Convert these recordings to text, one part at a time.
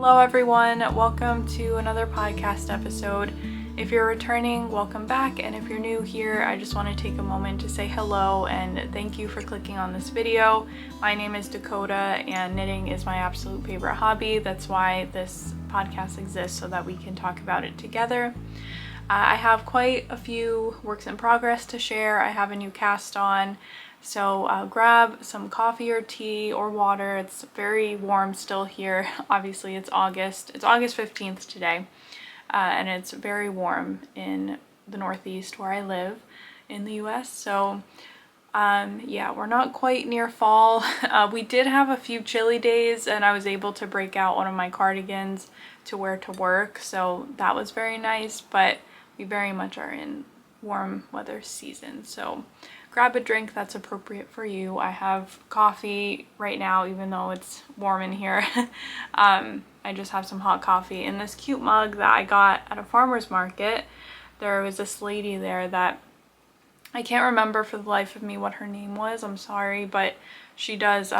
Hello everyone, welcome to another podcast episode. If you're returning, welcome back, and if you're new here, I just want to take a moment to say hello and thank you for clicking on this video. My name is Dakota and knitting is my absolute favorite hobby. That's why this podcast exists, so that we can talk about it together. I have quite a few works in progress to share. I have a new cast on. So grab some coffee or tea or water. It's very warm still here. Obviously it's August. It's August 15th today. And it's very warm in the Northeast where I live in the US. So yeah, we're not quite near fall. We did have a few chilly days and I was able to break out one of my cardigans to wear to work. So that was very nice, but we very much are in warm weather season. So grab a drink that's appropriate for you. I have coffee right now, even though it's warm in here. I just have some hot coffee in this cute mug that I got at a farmer's market. There was this lady there that I can't remember for the life of me what her name was. I'm sorry, but she does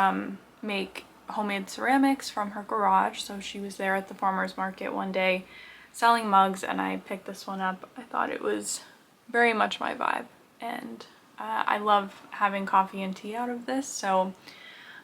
make homemade ceramics from her garage. So she was there at the farmer's market one day selling mugs and I picked this one up. I thought it was very much my vibe, and I love having coffee and tea out of this. So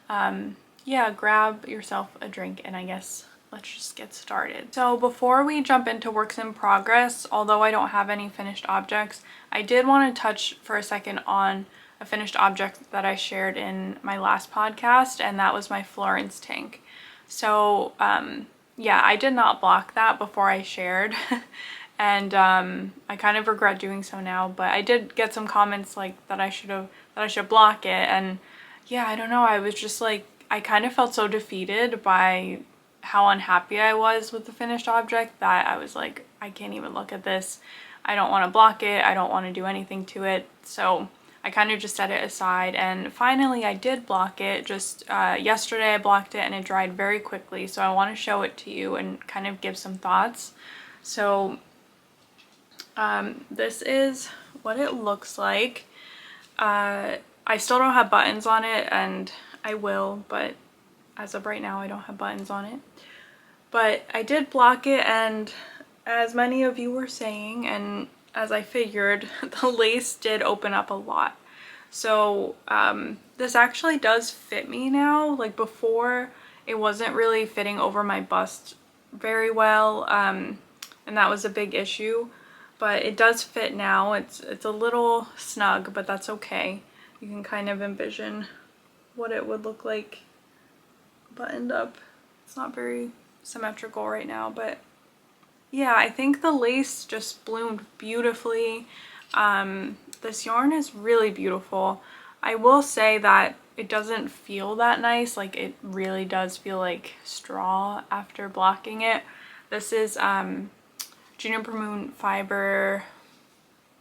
yeah, grab yourself a drink and I guess let's just get started. So before we jump into works in progress, although I don't have any finished objects, I did want to touch for a second on a finished object that I shared in my last podcast, and that was my Florence Tank. So yeah, I did not block that before I shared. And I kind of regret doing so now, but I did get some comments like that I should block it. And yeah, I don't know, I was just like, I kind of felt so defeated by how unhappy I was with the finished object that I was like, I can't even look at this. I don't want to block it. I don't want to do anything to it. So I kind of just set it aside, and finally I did block it. Just yesterday I blocked it and it dried very quickly. So I want to show it to you and kind of give some thoughts. So this is what it looks like. I still don't have buttons on it, and I will, but as of right now I don't have buttons on it. But I did block it, and as many of you were saying, and as I figured, the lace did open up a lot. So this actually does fit me now. Like before, it wasn't really fitting over my bust very well, and that was a big issue. But it does fit now. It's a little snug, but that's okay. You can kind of envision what it would look like buttoned up. It's not very symmetrical right now, but yeah, I think the lace just bloomed beautifully. This yarn is really beautiful. I will say that it doesn't feel that nice. Like it really does feel like straw after blocking it. This is Juniper Moon Fiber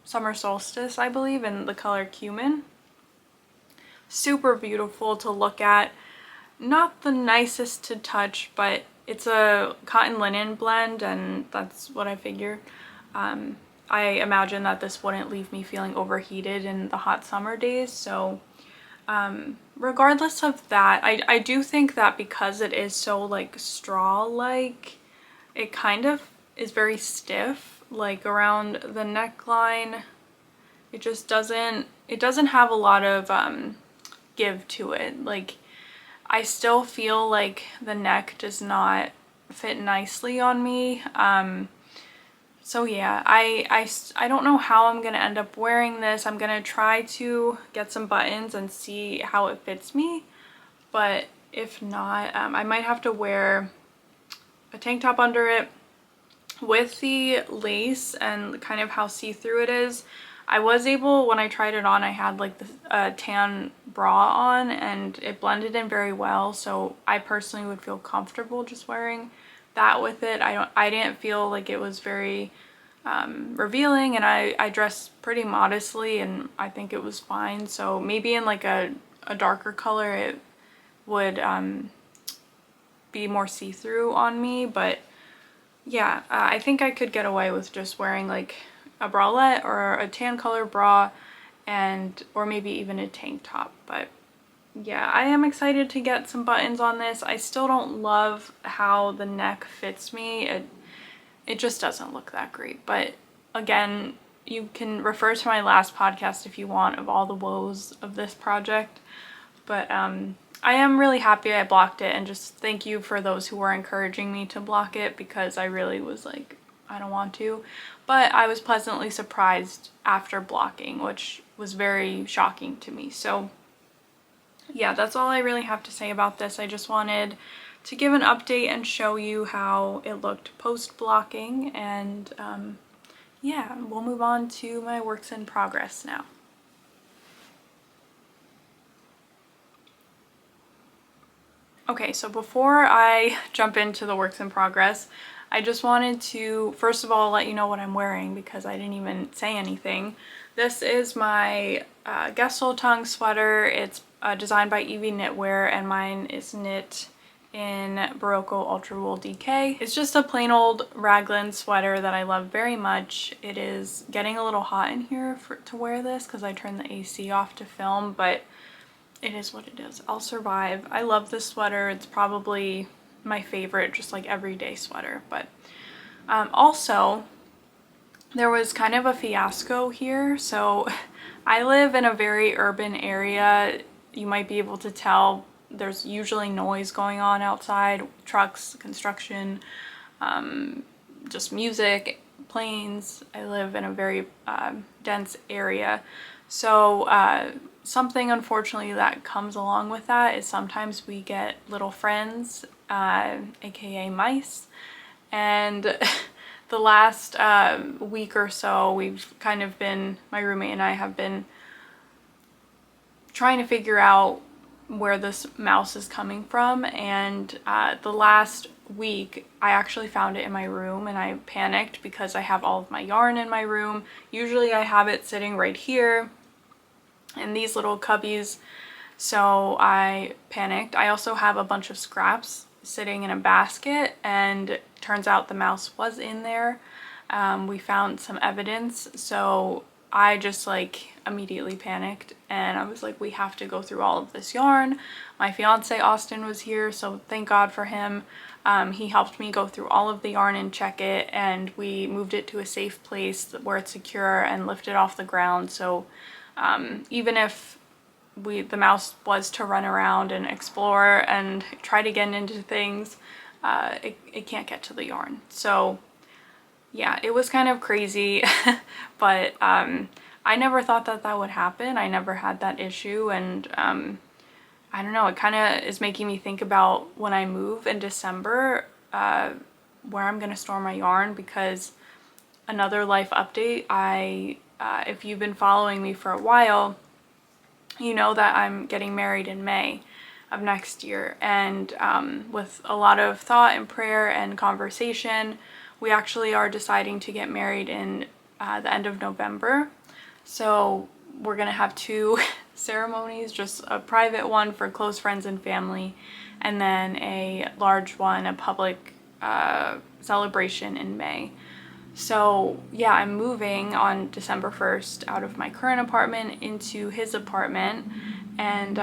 Summer Solstice, I believe, in the color Cumin. Super beautiful to look at. Not the nicest to touch, but it's a cotton linen blend, and that's what I figured. I imagine that this wouldn't leave me feeling overheated in the hot summer days. So regardless of that, I do think that because it is so like straw-like, it kind of is very stiff, like around the neckline. It just doesn't have a lot of give to it. Like I still feel like the neck does not fit nicely on me. So yeah, I don't know how I'm gonna end up wearing this. I'm gonna try to get some buttons and see how it fits me, but if not, I might have to wear a tank top under it. With the lace and kind of how see-through it is, I was able, when I tried it on, I had like the tan bra on and it blended in very well, so I personally would feel comfortable just wearing that with it. I didn't feel like it was very revealing, and I dressed pretty modestly and I think it was fine. So maybe in like a darker color it would be more see-through on me, but yeah, I think I could get away with just wearing like a bralette or a tan color bra, and or maybe even a tank top. But yeah, I am excited to get some buttons on this. I still don't love how the neck fits me. It just doesn't look that great. But again, you can refer to my last podcast if you want of all the woes of this project. But I am really happy I blocked it, and just thank you for those who were encouraging me to block it, because I really was like, I don't want to. But I was pleasantly surprised after blocking, which was very shocking to me. So yeah, that's all I really have to say about this. I just wanted to give an update and show you how it looked post-blocking, and yeah, we'll move on to my works in progress now. Okay, so before I jump into the works in progress, I just wanted to first of all let you know what I'm wearing, because I didn't even say anything. This is my Gestaltung sweater. It's designed by Evie Knitwear, and mine is knit in Barocco Ultra Wool DK. It's just a plain old raglan sweater that I love very much. It is getting a little hot in here to wear this because I turned the AC off to film, but it is what it is. I'll survive. I love this sweater. It's probably my favorite, just like everyday sweater. But also, there was kind of a fiasco here. So I live in a very urban area. You might be able to tell there's usually noise going on outside, trucks, construction, just music, planes. I live in a very dense area. So something unfortunately that comes along with that is sometimes we get little friends, aka mice, and the last week or so we've kind of been, my roommate and I have been trying to figure out where this mouse is coming from, and the last week I actually found it in my room, and I panicked because I have all of my yarn in my room. Usually I have it sitting right here in these little cubbies, so I panicked. I also have a bunch of scraps sitting in a basket, and it turns out the mouse was in there. We found some evidence, so I just like immediately panicked, and I was like, we have to go through all of this yarn. My fiance Austin was here, so thank God for him. He helped me go through all of the yarn and check it, and we moved it to a safe place where it's secure and lifted off the ground. So even if the mouse was to run around and explore and try to get into things, it can't get to the yarn. So yeah, it was kind of crazy, but I never thought that that would happen. I never had that issue, and I don't know, it kind of is making me think about when I move in December, where I'm gonna store my yarn, because another life update, if you've been following me for a while, you know that I'm getting married in May of next year, and with a lot of thought and prayer and conversation, we actually are deciding to get married in the end of November. So we're gonna have two ceremonies, just a private one for close friends and family, and then a large one, a public celebration in May. So yeah, I'm moving on December 1st out of my current apartment into his apartment, and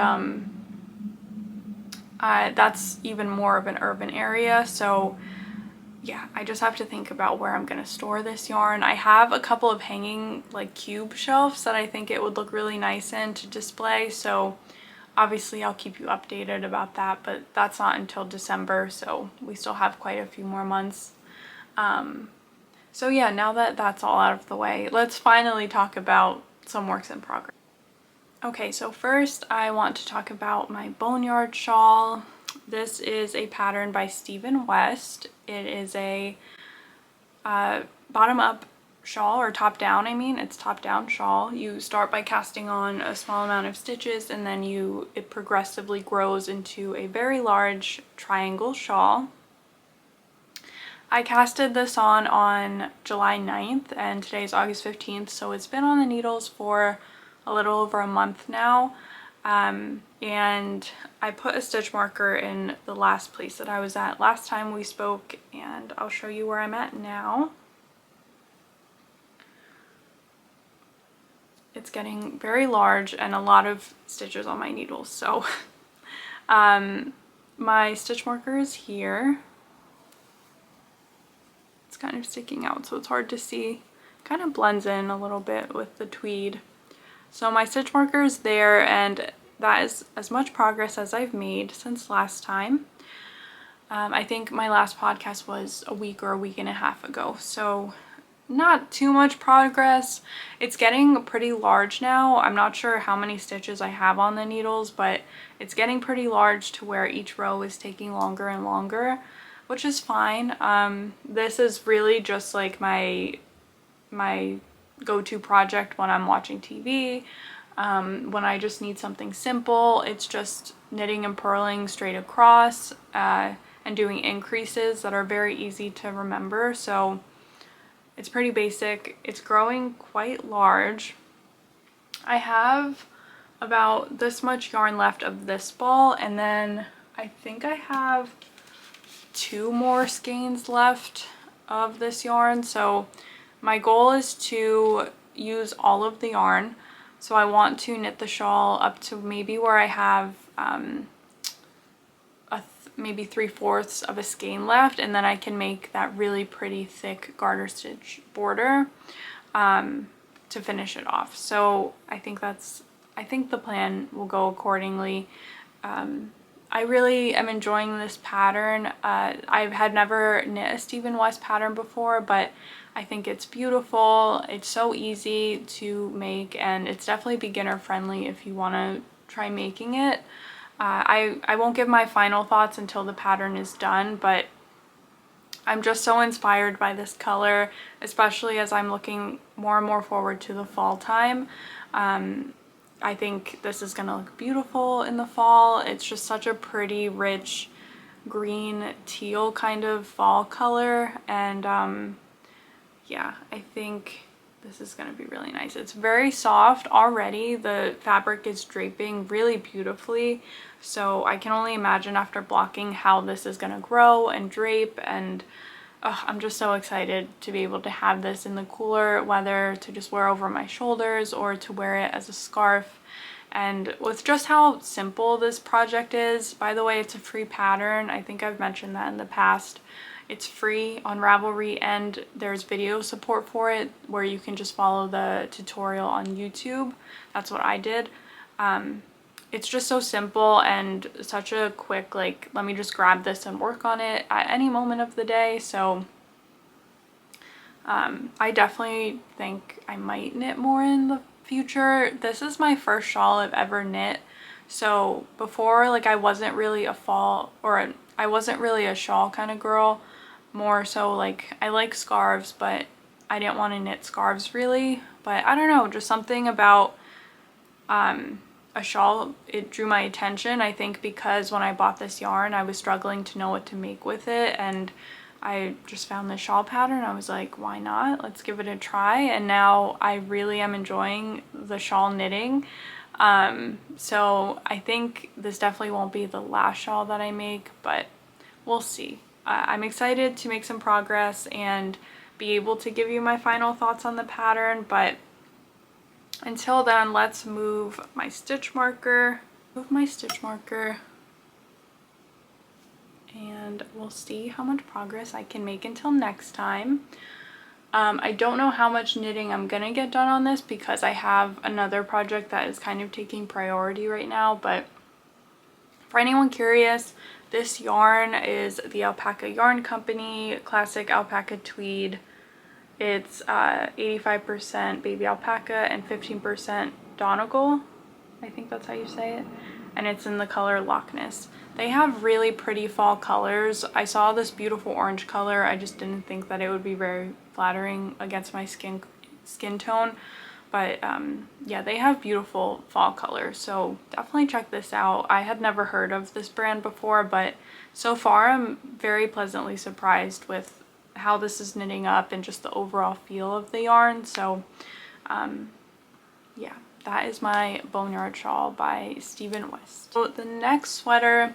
that's even more of an urban area. So yeah, I just have to think about where I'm gonna store this yarn. I have a couple of hanging like cube shelves that I think it would look really nice in to display, so obviously I'll keep you updated about that, but that's not until December, so we still have quite a few more months. So yeah, now that that's all out of the way, let's finally talk about some works in progress. Okay, so first I want to talk about my Boneyard shawl. This is a pattern by Stephen West. It is a bottom-up shawl, or top-down, I mean. It's top-down shawl. You start by casting on a small amount of stitches, and then it progressively grows into a very large triangle shawl. I casted this on July 9th, and today's August 15th, so it's been on the needles for a little over a month now. And I put a stitch marker in the last place that I was at last time we spoke, and I'll show you where I'm at now. it's getting very large and a lot of stitches on my needles. So my stitch marker is here. It's kind of sticking out, so it's hard to see. Kind of blends in a little bit with the tweed. So my stitch marker is there, and that is as much progress as I've made since last time. I think my last podcast was a week or a week and a half ago, so not too much progress. It's getting pretty large now. I'm not sure how many stitches I have on the needles, but it's getting pretty large to where each row is taking longer and longer, which is fine. This is really just like my go-to project when I'm watching TV. When I just need something simple, it's just knitting and purling straight across and doing increases that are very easy to remember. So it's pretty basic. It's growing quite large. I have about this much yarn left of this ball, and then I think I have 2 more skeins left of this yarn. So my goal is to use all of the yarn. So I want to knit the shawl up to maybe where I have maybe 3/4 of a skein left, and then I can make that really pretty thick garter stitch border to finish it off. So I think the plan will go accordingly. I really am enjoying this pattern. I had never knit a Stephen West pattern before, but I think it's beautiful. It's so easy to make, and it's definitely beginner friendly if you want to try making it. I won't give my final thoughts until the pattern is done, but I'm just so inspired by this color, especially as I'm looking more and more forward to the fall time. I think this is gonna look beautiful in the fall. It's just such a pretty, rich green teal kind of fall color, and yeah, I think this is gonna be really nice. It's very soft already. The fabric is draping really beautifully, so I can only imagine after blocking how this is gonna grow and drape, and I'm just so excited to be able to have this in the cooler weather to just wear over my shoulders or to wear it as a scarf. And with just how simple this project is, by the way, it's a free pattern. I think I've mentioned that in the past. It's free on Ravelry, and there's video support for it where you can just follow the tutorial on YouTube. That's what I did. It's just so simple and such a quick, like, let me just grab this and work on it at any moment of the day. So I definitely think I might knit more in the future. This is my first shawl I've ever knit. So before, like, I wasn't really a fall, or I wasn't really a shawl kind of girl. More so, like, I like scarves, but I didn't want to knit scarves really. But I don't know, just something about a shawl, it drew my attention. I think because when I bought this yarn, I was struggling to know what to make with it, and I just found this shawl pattern. I was like, why not? Let's give it a try. And now I really am enjoying the shawl knitting. So I think this definitely won't be the last shawl that I make, but we'll see. I'm excited to make some progress and be able to give you my final thoughts on the pattern, but until then, let's move my stitch marker. And we'll see how much progress I can make until next time. I don't know how much knitting I'm gonna get done on this because I have another project that is kind of taking priority right now, but for anyone curious, this yarn is the Alpaca Yarn Company Classic Alpaca Tweed. It's 85% baby alpaca and 15% Donegal. I think that's how you say it. And it's in the color Loch Ness. They have really pretty fall colors. I saw this beautiful orange color. I just didn't think that it would be very flattering against my skin tone. But yeah, they have beautiful fall colors, so definitely check this out. I had never heard of this brand before, but so far I'm very pleasantly surprised with how this is knitting up and just the overall feel of the yarn. So yeah, that is my Boneyard Shawl by Stephen West. So the next sweater,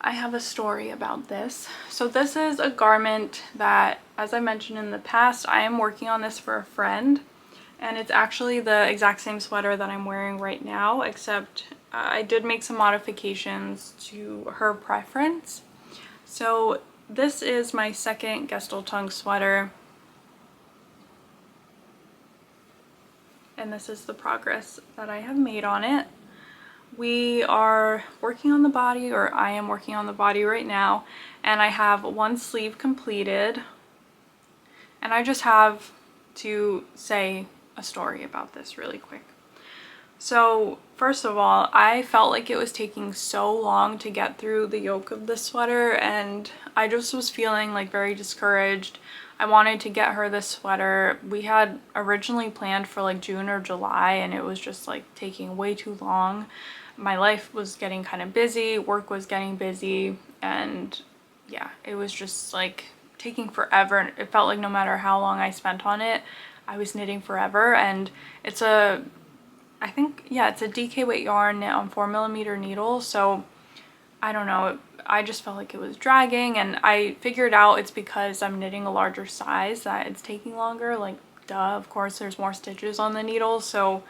I have a story about this. So this is a garment that, as I mentioned in the past, I am working on this for a friend. and it's actually the exact same sweater that I'm wearing right now, except I did make some modifications to her preference. So this is my second Gestaltung sweater, and this is the progress that I have made on it. We are working on the body, or I am working on the body right now, and I have one sleeve completed, and I just have to say a story about this really quick. So first of all, I felt like it was taking so long to get through the yoke of this sweater, and I just was feeling like very discouraged. I wanted to get her this sweater. We had originally planned for like June or July, and it was just like taking way too long. My life was getting kind of busy, work was getting busy, and yeah, it was just like taking forever. It felt like no matter how long I spent on it, I was knitting forever. And it's a, I think, yeah, it's a DK weight yarn knit on 4mm needle, so I don't know, I just felt like it was dragging, and I figured out it's because I'm knitting a larger size that it's taking longer. Like, duh, of course there's more stitches on the needle. So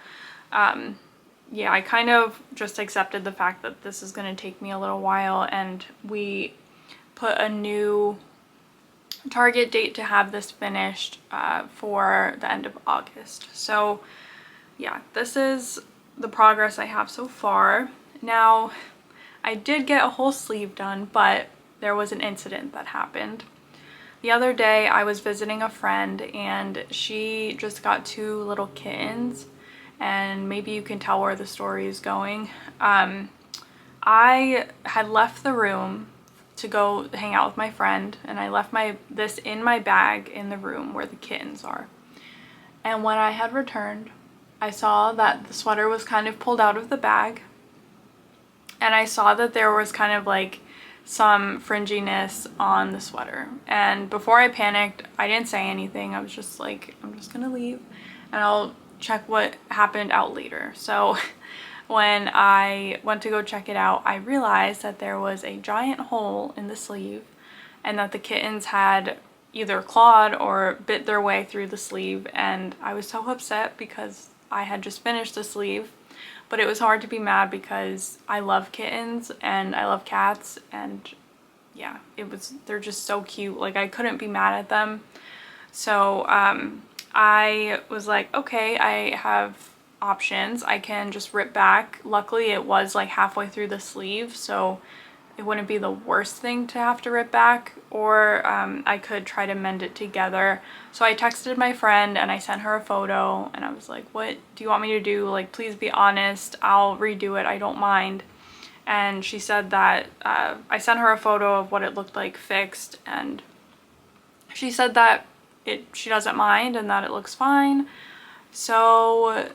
yeah, I kind of just accepted the fact that this is going to take me a little while, and we put a new target date to have this finished for the end of August. So yeah, this is the progress I have so far. Now, I did get a whole sleeve done, but there was an incident that happened. The other day I was visiting a friend, and she just got 2 little kittens, and maybe you can tell where the story is going. I had left the room to go hang out with my friend, and I left this in my bag in the room where the kittens are. And when I had returned, I saw that the sweater was kind of pulled out of the bag, and I saw that there was kind of like some fringiness on the sweater. And before I panicked, I didn't say anything. I was just like, I'm just gonna leave and I'll check what happened out later. So when I went to go check it out, I realized that there was a giant hole in the sleeve, and that the kittens had either clawed or bit their way through the sleeve. And I was so upset because I had just finished the sleeve, but it was hard to be mad because I love kittens and I love cats, and yeah, they're just so cute. Like, I couldn't be mad at them. So I was like, okay, I have options. I can just rip back. Luckily it was like halfway through the sleeve, so it wouldn't be the worst thing to have to rip back, or I could try to mend it together. So I texted my friend and I sent her a photo, and I was like, what do you want me to do? Like, please be honest, I'll redo it, I don't mind. And she said that I sent her a photo of what it looked like fixed, and she said that she doesn't mind and that it looks fine. So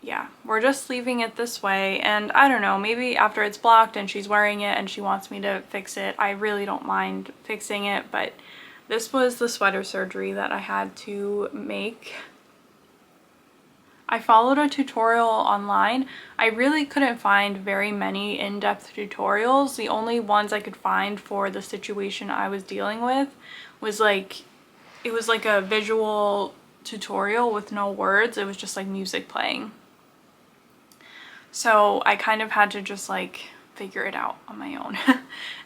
yeah, we're just leaving it this way, and I don't know, maybe after it's blocked and she's wearing it and she wants me to fix it, I really don't mind fixing it. But this was the sweater surgery that I had to make. I followed a tutorial online. I really couldn't find very many in-depth tutorials. The only ones I could find for the situation I was dealing with was like, it was like a visual tutorial with no words. It was just like music playing. So I kind of had to just like figure it out on my own.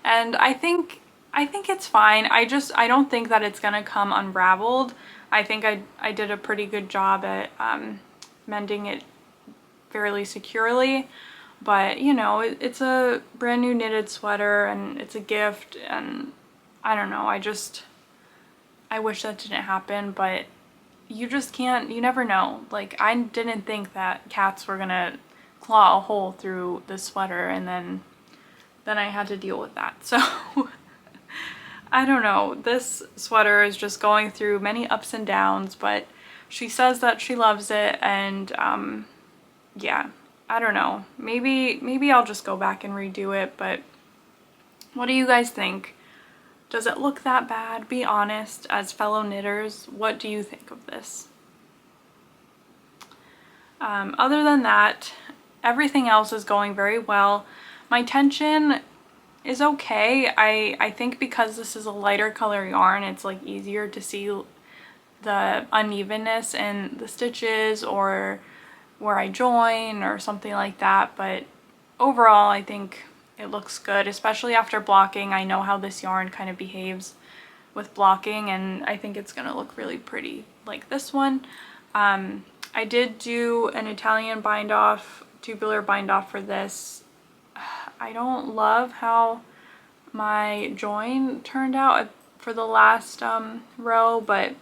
And I think it's fine. I don't think that it's gonna come unraveled. I think I did a pretty good job at mending it fairly securely. But you know, it's a brand new knitted sweater and it's a gift, and I don't know, I wish that didn't happen, but you just can't, you never know. Like, I didn't think that cats were gonna claw a hole through the sweater, and then I had to deal with that. So I don't know, this sweater is just going through many ups and downs, but she says that she loves it, and yeah, I don't know, maybe I'll just go back and redo it. But what do you guys think? Does it look that bad? Be honest, as fellow knitters, what do you think of this? Other than that, everything else is going very well. My tension is okay. I think because this is a lighter color yarn, it's like easier to see the unevenness in the stitches or where I join or something like that, but overall I think it looks good, especially after blocking. I know how this yarn kind of behaves with blocking, and I think it's gonna look really pretty like this one. I did do an Italian bind off, tubular bind off for this. I don't love how my join turned out for the last row, but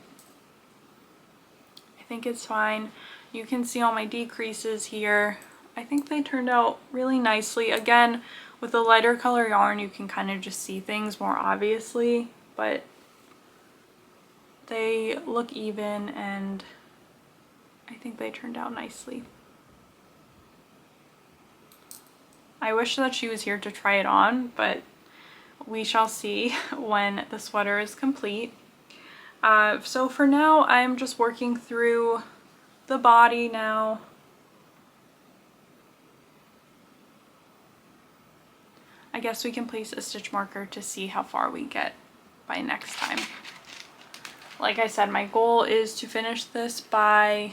I think it's fine. You can see all my decreases here. I think they turned out really nicely. Again, with the lighter color yarn, you can kind of just see things more obviously, but they look even and I think they turned out nicely. I wish that she was here to try it on, but we shall see when the sweater is complete. So for now, I'm just working through the body now. I guess we can place a stitch marker to see how far we get by next time. Like I said, my goal is to finish this by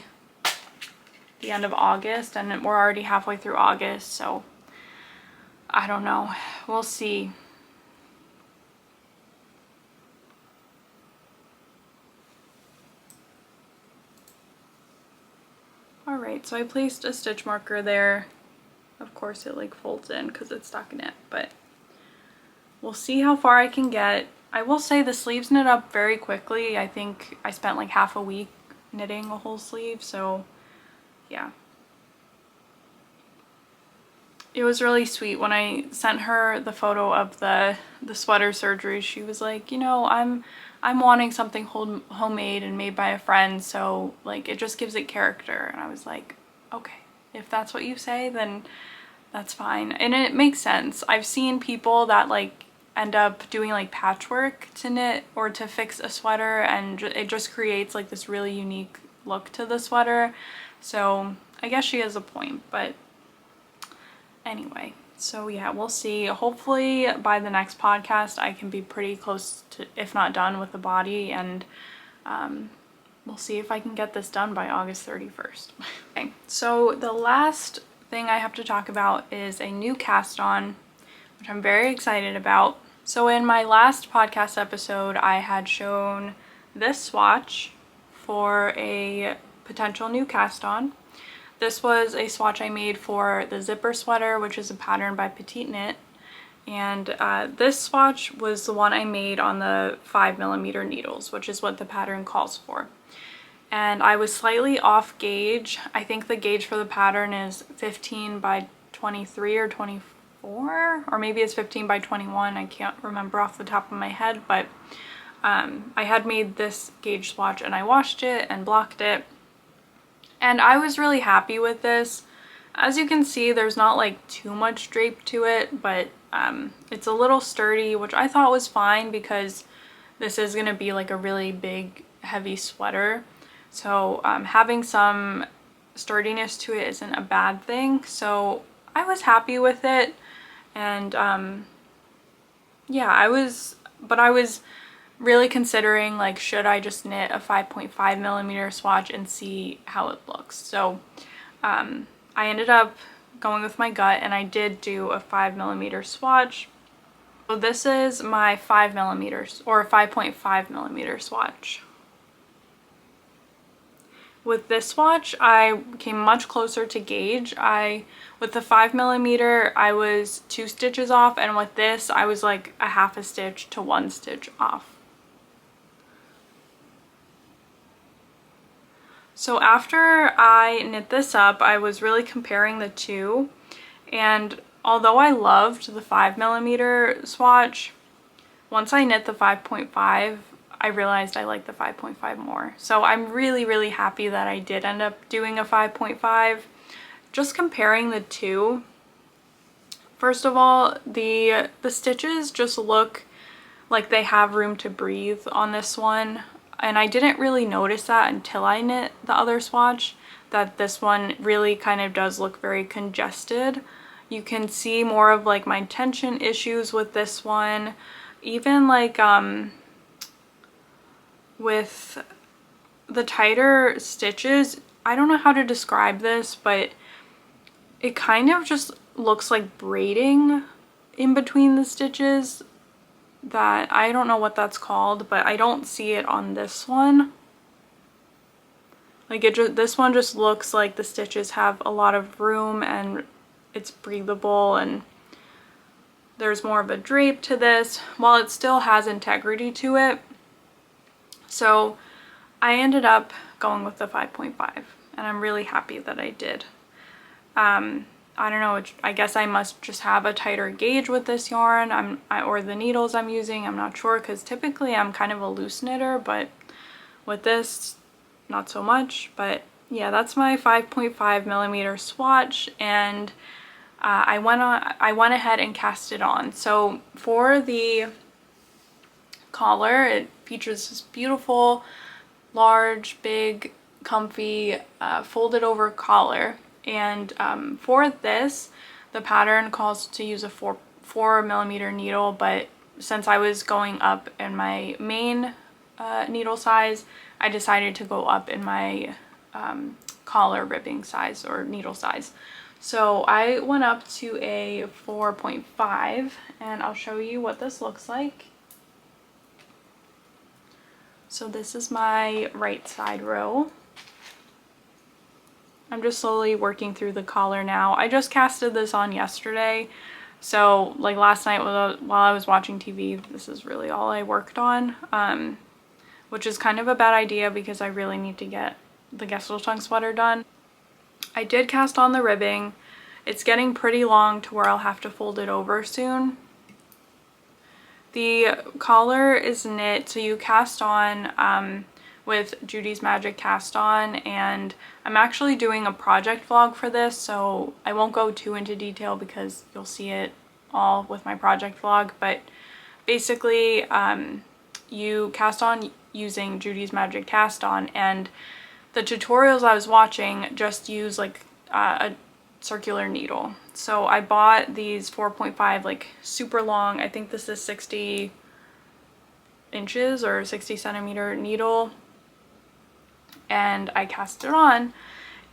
the end of August, and we're already halfway through August, so I don't know. We'll see. Alright, so I placed a stitch marker there. Of course it like folds in because it's stockinette, but we'll see how far I can get. I will say the sleeves knit up very quickly. I think I spent like half a week knitting a whole sleeve, so yeah. It was really sweet when I sent her the photo of the sweater surgery. She was like, you know, I'm wanting something homemade and made by a friend, so like it just gives it character. And I was like, okay, if that's what you say, then that's fine. And it makes sense. I've seen people that like end up doing like patchwork to knit or to fix a sweater, and it just creates like this really unique look to the sweater. So I guess she has a point, but anyway, so yeah, we'll see. Hopefully by the next podcast I can be pretty close to, if not done with the body, and we'll see if I can get this done by August 31st. Okay, so the last thing I have to talk about is a new cast on, which I'm very excited about. So in my last podcast episode, I had shown this swatch for a potential new cast on. This was a swatch I made for the zipper sweater, which is a pattern by Petite Knit. And this swatch was the one I made on the 5mm needles, which is what the pattern calls for. And I was slightly off gauge. I think the gauge for the pattern is 15 by 23 or 24, or maybe it's 15 by 21. I can't remember off the top of my head, but I had made this gauge swatch and I washed it and blocked it. And I was really happy with this. As you can see, there's not like too much drape to it, but it's a little sturdy, which I thought was fine because this is gonna be like a really big, heavy sweater. So having some sturdiness to it isn't a bad thing. So I was happy with it. And yeah, I was really considering like, should I just knit a 5.5mm swatch and see how it looks. So I ended up going with my gut, and I did do a 5mm swatch. So this is my 5mm or 5.5mm swatch. With this swatch, I came much closer to gauge. With the 5mm, I was 2 stitches off, and with this, I was like a half a stitch to 1 stitch off. So after I knit this up, I was really comparing the two, and although I loved the 5mm swatch, once I knit the 5.5, I realized I liked the 5.5 more. So I'm really, really happy that I did end up doing a 5.5. Just comparing the two, first of all, the stitches just look like they have room to breathe on this one. And I didn't really notice that until I knit the other swatch, that this one really kind of does look very congested. You can see more of like my tension issues with this one. Even like with the tighter stitches, I don't know how to describe this, but it kind of just looks like braiding in between the stitches. That I don't know what that's called, but I don't see it on this one. Like this one just looks like the stitches have a lot of room and it's breathable, and there's more of a drape to this while it still has integrity to it. So I ended up going with the 5.5 and I'm really happy that I did. I don't know, I guess I must just have a tighter gauge with this yarn or the needles I'm using, I'm not sure, because typically I'm kind of a loose knitter, but with this not so much. But yeah, that's my 5.5 millimeter swatch, and I went ahead and cast it on. So for the collar, it features this beautiful, large, big, comfy, folded over collar. And for this, the pattern calls to use a 4 millimeter needle, but since I was going up in my main needle size, I decided to go up in my collar ribbing size or needle size. So I went up to a 4.5, and I'll show you what this looks like. So this is my right side row. I'm just slowly working through the collar now. I just casted this on yesterday, so like last night while I was watching TV, this is really all I worked on, which is kind of a bad idea because I really need to get the Gestaltung sweater done. I did cast on the ribbing. It's getting pretty long to where I'll have to fold it over soon. The collar is knit, so you cast on with Judy's Magic Cast On, and I'm actually doing a project vlog for this, so I won't go too into detail because you'll see it all with my project vlog. But basically you cast on using Judy's Magic Cast On, and the tutorials I was watching just use like a circular needle. So I bought these 4.5 like super long, I think this is 60 inches or 60 centimeter needle, and I cast it on,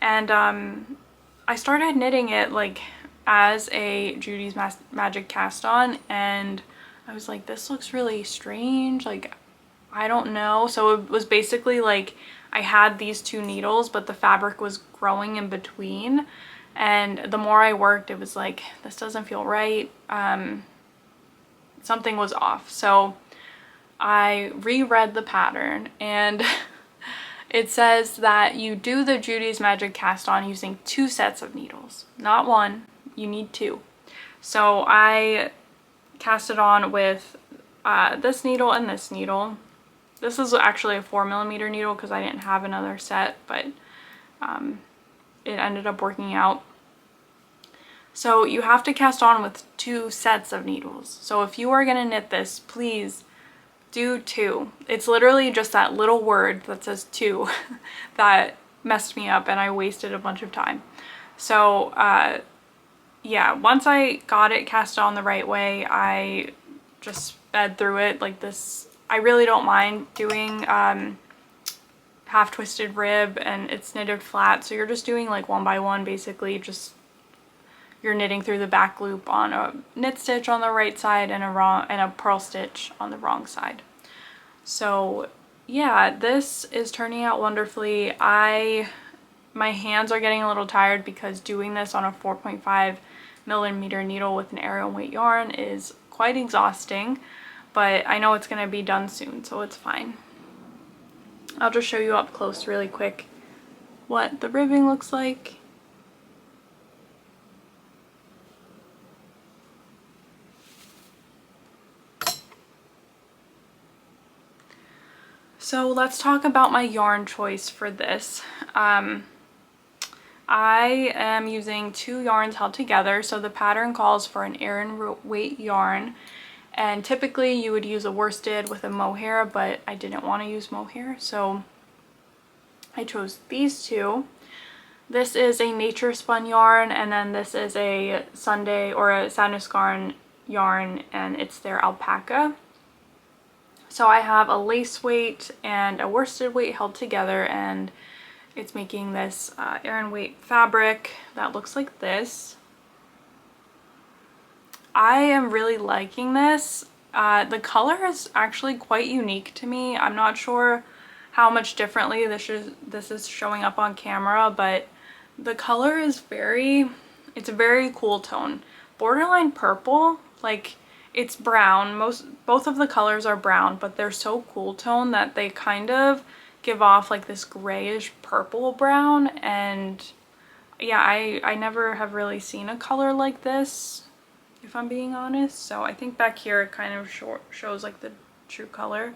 and I started knitting it like as a Judy's Magic Cast On, and I was like, this looks really strange, like I don't know. So it was basically like I had these two needles, but the fabric was growing in between, and the more I worked, it was like, this doesn't feel right, something was off. So I reread the pattern, and it says that you do the Judy's Magic Cast On using 2 sets of needles, not 1, you need 2. So I cast it on with this needle and this needle. This is actually a 4 millimeter needle because I didn't have another set, but it ended up working out. So you have to cast on with 2 sets of needles. So if you are going to knit this, please do 2. It's literally just that little word that says 2 that messed me up and I wasted a bunch of time. So yeah, once I got it cast on the right way, I just sped through it like this. I really don't mind doing half twisted rib, and it's knitted flat, so you're just doing like 1 by 1 basically. Just you're knitting through the back loop on a knit stitch on the right side and a purl stitch on the wrong side. So yeah, this is turning out wonderfully. My hands are getting a little tired because doing this on a 4.5 millimeter needle with an aerial weight yarn is quite exhausting, but I know it's going to be done soon, so it's fine. I'll just show you up close really quick what the ribbing looks like. So let's talk about my yarn choice for this. I am using 2 yarns held together, so the pattern calls for an aerial weight yarn, and typically you would use a worsted with a mohair, but I didn't want to use mohair, so I chose these 2. This is a nature spun yarn, and then this is a Sunday or a Sadness Garn yarn, and it's their alpaca. So I have a lace weight and a worsted weight held together, and it's making this Aran weight fabric that looks like this. I am really liking this. The color is actually quite unique to me. I'm not sure how much differently this is showing up on camera, but the color is it's a very cool tone. Borderline purple, like it's brown. Both of the colors are brown, but they're so cool tone that they kind of give off like this grayish purple brown. And yeah, I never have really seen a color like this, if I'm being honest. So I think back here it kind of shows like the true color.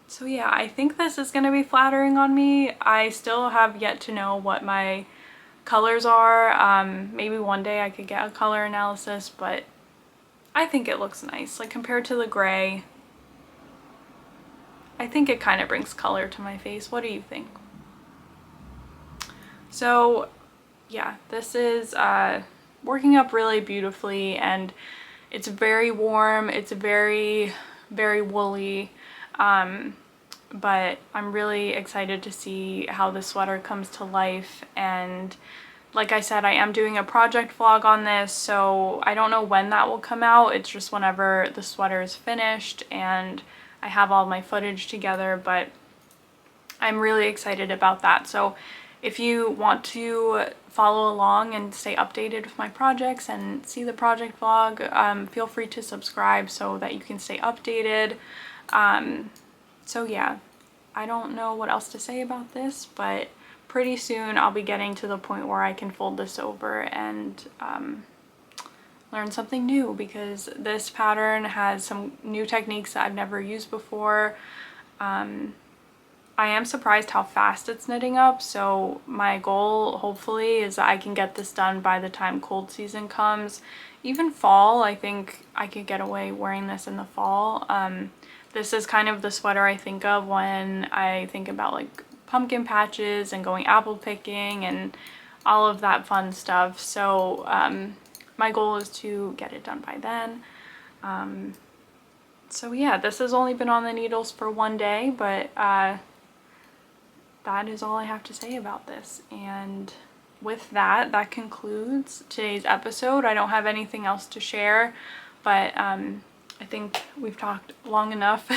So yeah, I think this is going to be flattering on me. I still have yet to know what my colors are. Maybe one day I could get a color analysis, but I think it looks nice. Like compared to the gray, I think it kind of brings color to my face. What do you think? So yeah, this is working up really beautifully, and it's very warm. It's very, very woolly. But I'm really excited to see how the sweater comes to life. And like I said, I am doing a project vlog on this, so I don't know when that will come out. It's just whenever the sweater is finished and I have all my footage together, but I'm really excited about that. So if you want to follow along and stay updated with my projects and see the project vlog, feel free to subscribe so that you can stay updated. So yeah, I don't know what else to say about this, but pretty soon I'll be getting to the point where I can fold this over and learn something new, because this pattern has some new techniques that I've never used before. I am surprised how fast it's knitting up, so my goal hopefully is that I can get this done by the time cold season comes. Even fall, I think I could get away wearing this in the fall. This is kind of the sweater I think of when I think about like pumpkin patches and going apple picking and all of that fun stuff. So my goal is to get it done by then. So yeah, this has only been on the needles for one day, but that is all I have to say about this. And with that, that concludes today's episode. I don't have anything else to share, but I think we've talked long enough.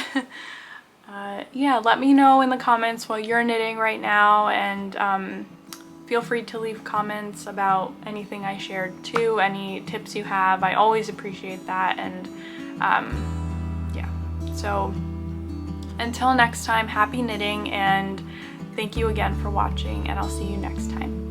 Yeah, let me know in the comments what you're knitting right now, and feel free to leave comments about anything I shared too, any tips you have. I always appreciate that. And yeah, so until next time, happy knitting, and thank you again for watching, and I'll see you next time.